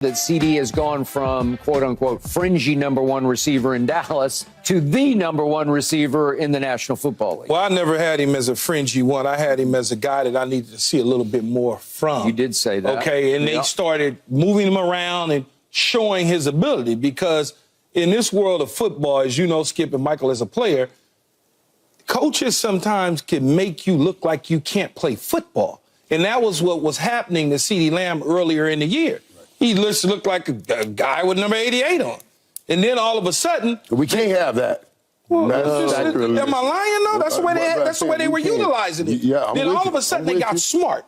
that CeeDee has gone from, quote-unquote, fringy number one receiver in Dallas to the number one receiver in the National Football League. Well, I never had him as a fringy one. I had him as a guy that I needed to see a little bit more from. You did say that. Okay, and they started moving him around and showing his ability because in this world of football, as you know, Skip and Michael, as a player, coaches sometimes can make you look like you can't play football. And that was what was happening to CeeDee Lamb earlier in the year. He looked like a guy with number 88 on. And then all of a sudden... We can't have that. Well, am I lying, though? That's the way they were utilizing it. Yeah, then all of a sudden they got smart.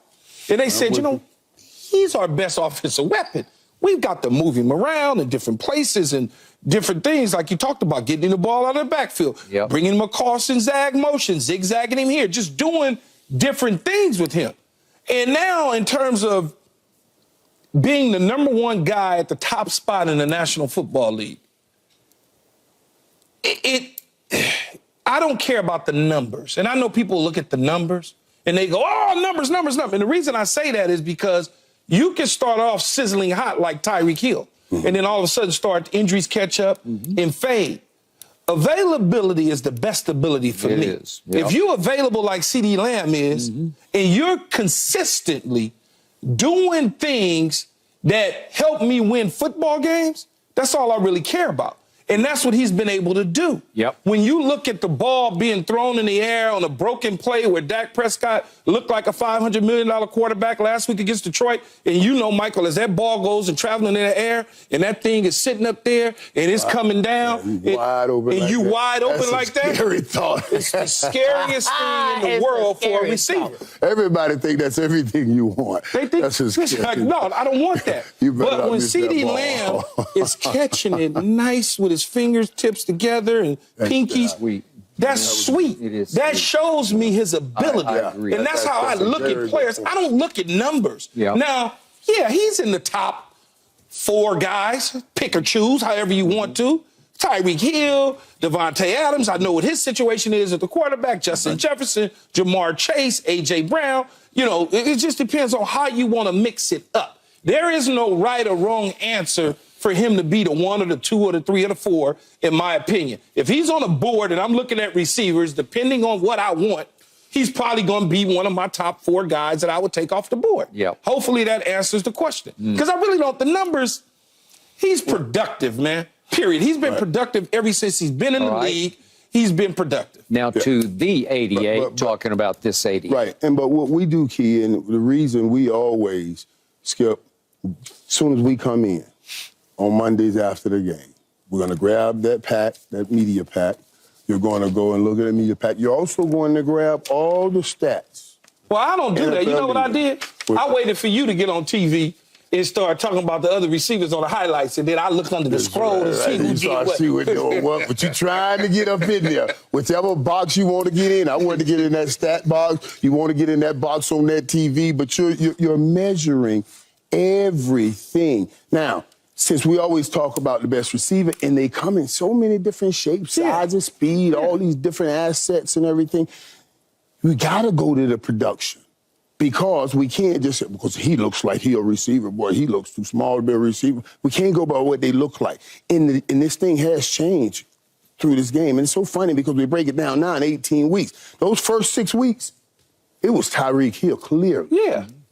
And they said, you know, he's our best offensive weapon. We've got to move him around in different places and different things, like you talked about, getting the ball out of the backfield, bringing him across in zag motion, zigzagging him here, just doing different things with him. And now in terms of being the number one guy at the top spot in the National Football League, I don't care about the numbers. And I know people look at the numbers and they go, oh, numbers. And the reason I say that is because you can start off sizzling hot like Tyreek Hill, and then all of a sudden injuries catch up and fade. Availability is the best ability for me. If you're available like CeeDee Lamb is, and you're consistently doing things that help me win football games, that's all I really care about. And that's what he's been able to do. When you look at the ball being thrown in the air on a broken play where Dak Prescott looked like a $500 million quarterback last week against Detroit, and you know, Michael, as that ball goes and traveling in the air, and that thing is sitting up there, and it's coming down, wide open and like you that. wide open That's like a that. Scary thought. It's the scariest thing in the world for a receiver. Everybody think that's everything you want. They think that's just like, no, I don't want that. But when CeeDee Lamb is catching it nice with his fingertips together and pinkies, that's sweet. That shows me his ability. And that's how I look at players. I don't look at numbers. Now, he's in the top 4 guys. Pick or choose, however you want to. Tyreek Hill, Devontae Adams. I know what his situation is at the quarterback. Justin Jefferson, Jamar Chase, A.J. Brown. You know, it just depends on how you want to mix it up. There is no right or wrong answer for him to be the 1 or the 2 or the 3 or the 4, in my opinion. If he's on a board and I'm looking at receivers, depending on what I want, he's probably going to be one of my top 4 guys that I would take off the board. Hopefully that answers the question. Because I really don't, the numbers, he's productive, man, period. He's been productive ever since he's been in the league. He's been productive. Now to the 88, talking about this 88. Right, but what we do, Key, and the reason we always, Skip, as soon as we come in, on Mondays after the game, we're going to grab that pack, that media pack. You're going to go and look at the media pack. You're also going to grab all the stats. Well, I don't do that. You know what I did? I waited for you to get on TV and start talking about the other receivers on the highlights, and then I looked under the scroll and see who did what. See what doing what. But you're trying to get up in there. Whichever box you want to get in. I want to get in that stat box. You want to get in that box on that TV, but you're measuring everything. Now, since we always talk about the best receiver, and they come in so many different shapes, sizes, speed, all these different assets and everything, we got to go to the production. Because we can't just say, because he looks like he's a receiver, boy, he looks too small to be a receiver. We can't go by what they look like. And this thing has changed through this game. And it's so funny because we break it down now in 18 weeks. Those first 6 weeks, it was Tyreek Hill, clearly.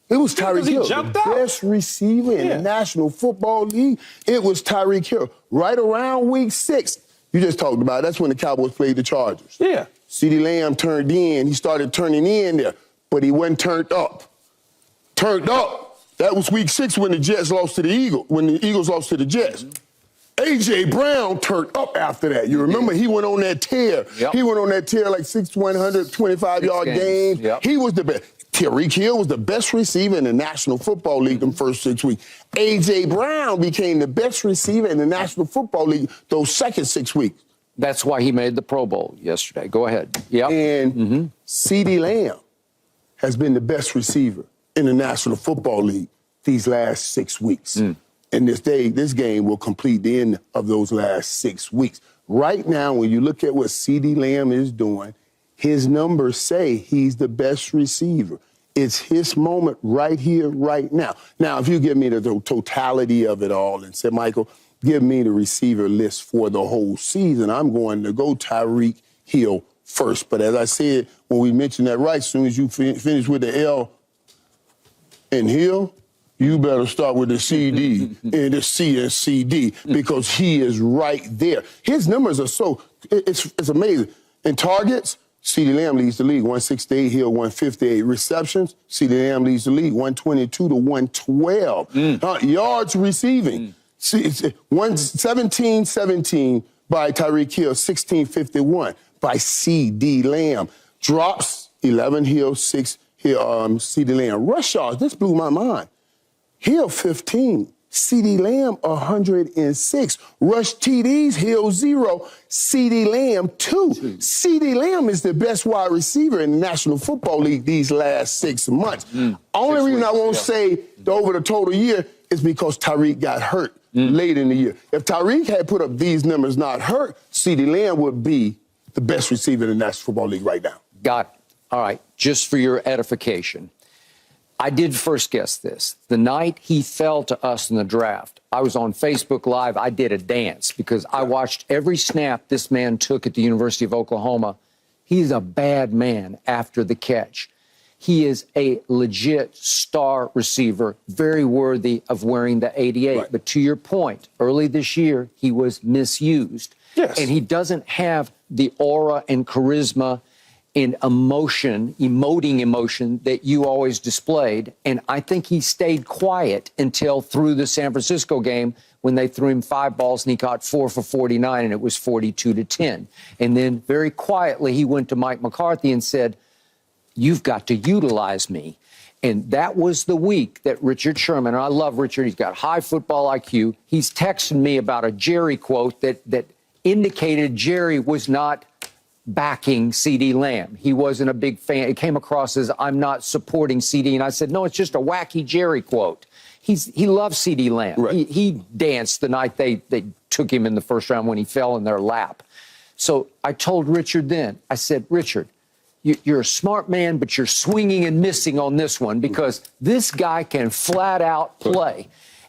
It was Tyreek Hill, the best receiver in the National Football League. It was Tyreek Hill. Right around week 6, you just talked about it, that's when the Cowboys played the Chargers. CeeDee Lamb turned in. He started turning in there, but he wasn't turned up. Turned up. That was week 6 when the Jets lost to the Eagles, when the Eagles lost to the Jets. A.J. Brown turned up after that. You remember he went on that tear. He went on that tear like 125-yard games. He was the best. Tyreek Hill was the best receiver in the National Football League the first 6 weeks. A.J. Brown became the best receiver in the National Football League those second 6 weeks. That's why he made the Pro Bowl yesterday. Go ahead. And CeeDee Lamb has been the best receiver in the National Football League these last 6 weeks. And this game will complete the end of those last 6 weeks. Right now, when you look at what CeeDee Lamb is doing, his numbers say he's the best receiver It's his moment right here, right now. Now, if you give me the totality of it all and say, Michael, give me the receiver list for the whole season, I'm going to go Tyreek Hill first. But as I said, when we mentioned that right, as soon as you finish with the L in Hill, you better start with the CD and the C and CD because he is right there. His numbers are it's amazing. In targets, CeeDee Lamb leads the league, 168, Hill 158. Receptions, CeeDee Lamb leads the league, 122 to 112. Yards receiving, 17-17 by Tyreek Hill, 1651 by CeeDee Lamb. Drops, 11 Hill, 6 CeeDee Lamb. Rush yards, this blew my mind. Hill 15, CeeDee Lamb 106. Rush TDs, Hill 0, CeeDee Lamb 2. CeeDee Lamb is the best wide receiver in the National Football League these last 6 months. Only reason I won't say over the total year is because Tyreek got hurt late in the year. If Tyreek had put up these numbers not hurt, CeeDee Lamb would be the best receiver in the National Football League right now. Got it. All right, just for your edification. I did first guess this. The night he fell to us in the draft, I was on Facebook Live. I did a dance because I watched every snap this man took at the University of Oklahoma. He's a bad man after the catch. He is a legit star receiver, very worthy of wearing the 88. Right. But to your point, early this year, he was misused. Yes. And he doesn't have the aura and charisma in emoting emotion that you always displayed. And I think he stayed quiet until through the San Francisco game when they threw him 5 balls and he caught 4 for 49 and it was 42-10. And then very quietly he went to Mike McCarthy and said, "You've got to utilize me." And that was the week that Richard Sherman, and I love Richard, he's got high football IQ. He's texting me about a Jerry quote that indicated Jerry was not backing CeeDee Lamb. He wasn't a big fan. It came across as, "I'm not supporting CeeDee." And I said, "No, it's just a wacky Jerry quote." He loves CeeDee Lamb. Right. He danced the night they took him in the first round when he fell in their lap. So I told Richard then, I said, "Richard, you're a smart man, but you're swinging and missing on this one because this guy can flat out play."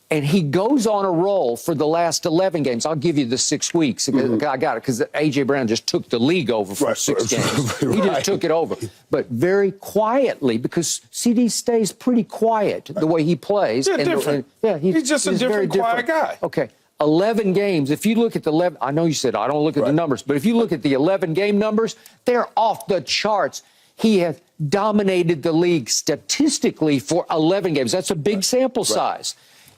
And he goes on a roll for the last 11 games. I'll give you the 6 weeks. I got it because A.J. Brown just took the league over for 6 games. He just took it over. But very quietly, because CeeDee stays pretty quiet the way he plays. He's different. He's just a different, quiet guy. Okay. 11 games. If you look at the 11, I know you said I don't look at the numbers, but if you look at the 11 game numbers, they're off the charts. He has dominated the league statistically for 11 games. That's a big sample size.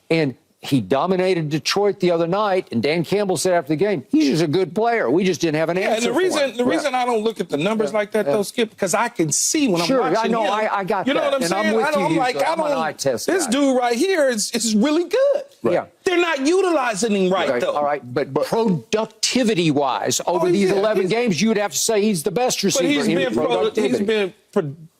And he dominated Detroit the other night, and Dan Campbell said after the game, he's just a good player. We just didn't have an answer and the reason I don't look at the numbers like that, though, Skip, because I can see when I'm watching I know, him. I got you know that. what I'm saying? I'm with I'm like, I'm an eye test this guy. dude right here is really good. Yeah. They're not utilizing him right, though. All right, but productivity-wise, over these 11 games, you would have to say he's the best receiver. But he's been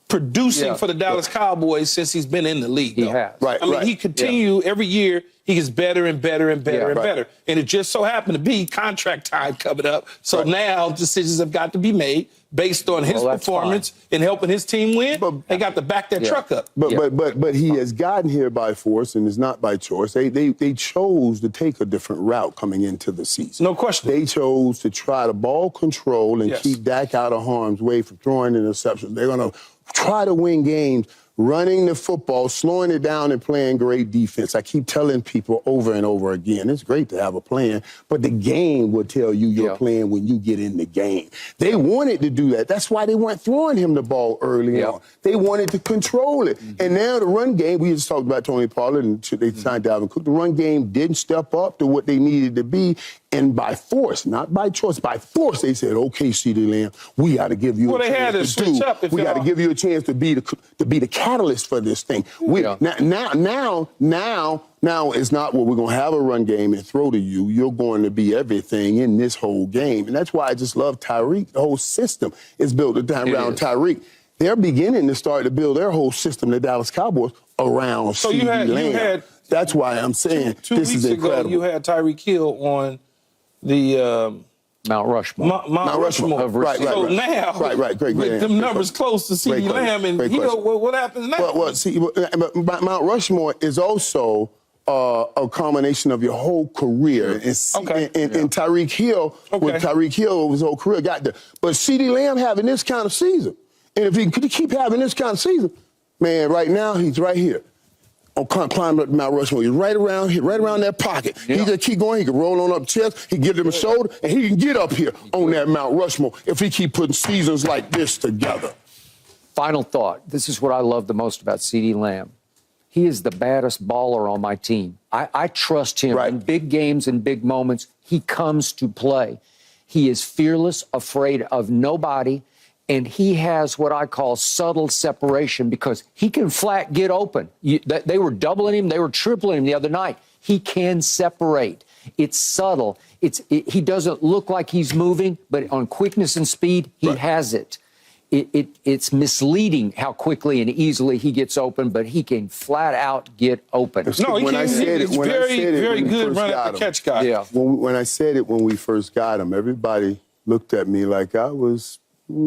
producing for the Dallas Cowboys since he's been in the league. He has. I mean, he continue every year. He gets better and better and better and better. And it just so happened to be contract time coming up. So now decisions have got to be made based on his performance and helping his team win. They got to back that truck up. But he has gotten here by force and it's not by choice. They chose to take a different route coming into the season. No question. They chose to try to ball control and keep Dak out of harm's way from throwing interceptions. They're going to try to win games running the football, slowing it down, and playing great defense. I keep telling people over and over again, it's great to have a plan, but the game will tell you your plan when you get in the game. They wanted to do that. That's why they weren't throwing him the ball early on. They wanted to control it. And now the run game, we just talked about Tony Pollard and they signed Dalvin Cook. The run game didn't step up to what they needed to be. And by force, not by choice, by force, they said, "Okay, CeeDee Lamb, we got to give you a chance to do. We got to give you a chance to be the catalyst for this thing." Now it's not what we're going to have a run game and throw to you. You're going to be everything in this whole game, and that's why I just love Tyreek. The whole system is built around Tyreek. They're beginning to start to build their whole system, the Dallas Cowboys, around CeeDee Lamb. That's why I'm saying this is incredible. Ago, you had Tyreek Hill on the Mount Rushmore. Mount Rushmore. Right. So now, Great. with them numbers close to CeeDee Lamb and Hill, what happens now? Well, see, Mount Rushmore is also a combination of your whole career. And Tyreek Hill, with Tyreek Hill, his whole career got there. But CeeDee Lamb having this kind of season, and if he could keep having this kind of season, man, right now he's right here. Climbing up Mount Rushmore. He's right around here, right around that pocket. Yeah. He just keep going. He can roll on up chest. He can give him a shoulder, and he can get up here on that Mount Rushmore if he keep putting seasons like this together. Final thought. This is what I love the most about CeeDee Lamb. He is the baddest baller on my team. I trust him in big games and big moments. He comes to play. He is fearless, afraid of nobody. And he has what I call subtle separation because he can flat get open. They were doubling him. They were tripling him the other night. He can separate. It's subtle. He doesn't look like he's moving, but on quickness and speed, he has it. It's misleading how quickly and easily he gets open, but he can flat out get open. No, he's very good running the catch guy. Yeah. When I said it when we first got him, everybody looked at me like I was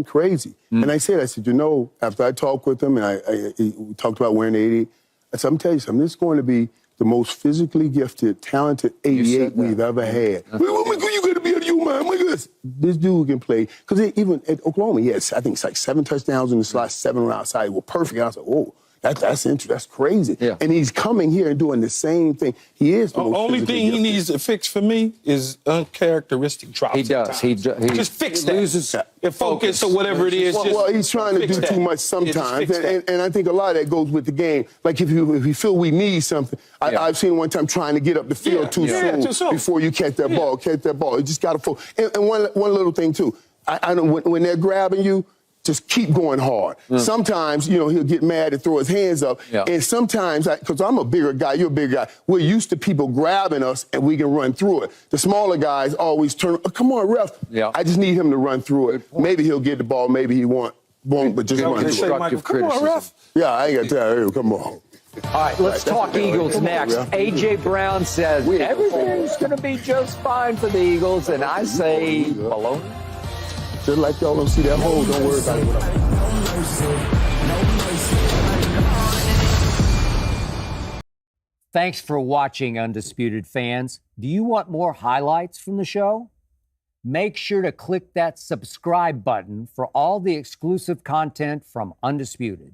crazy. And I said, you know, after I talked with him and we talked about wearing 80, I said, I'm telling you something, this is going to be the most physically gifted, talented 88 we've ever had. You got to be a you, man. Look at this. This dude can play. Because even at Oklahoma, he had, I think it's like 7 touchdowns in the slot, 7 on the outside. Well, perfect. And I was like, whoa. That's interesting. That's crazy. Yeah. And he's coming here and doing the same thing. He is the most only thing he needs to fix for me is uncharacteristic drops. He does. He just fix that. Loses focus or whatever it is. Well, he's trying to do too much sometimes, and I think a lot of that goes with the game. Like if you feel we need something, I've seen one time trying to get up the field too soon before you catch that ball. Catch that ball. You just got to focus. And one little thing too. I don't when they're grabbing you. Just keep going hard. Sometimes, you know, he'll get mad and throw his hands up. And sometimes, because I'm a bigger guy, you're a bigger guy, we're used to people grabbing us and we can run through it. The smaller guys always turn, come on, ref. I just need him to run through it. Maybe he'll get the ball, maybe he won't, but just run through it. Constructive criticism. Come on, ref. Yeah, I ain't got time. Come on. All right, let's talk Eagles next. A.J. Brown says everything's going to be just fine for the Eagles, and I say baloney. Just like y'all don't see that hole, don't worry about it. Thanks for watching, Undisputed fans. Do you want more highlights from the show? Make sure to click that subscribe button for all the exclusive content from Undisputed.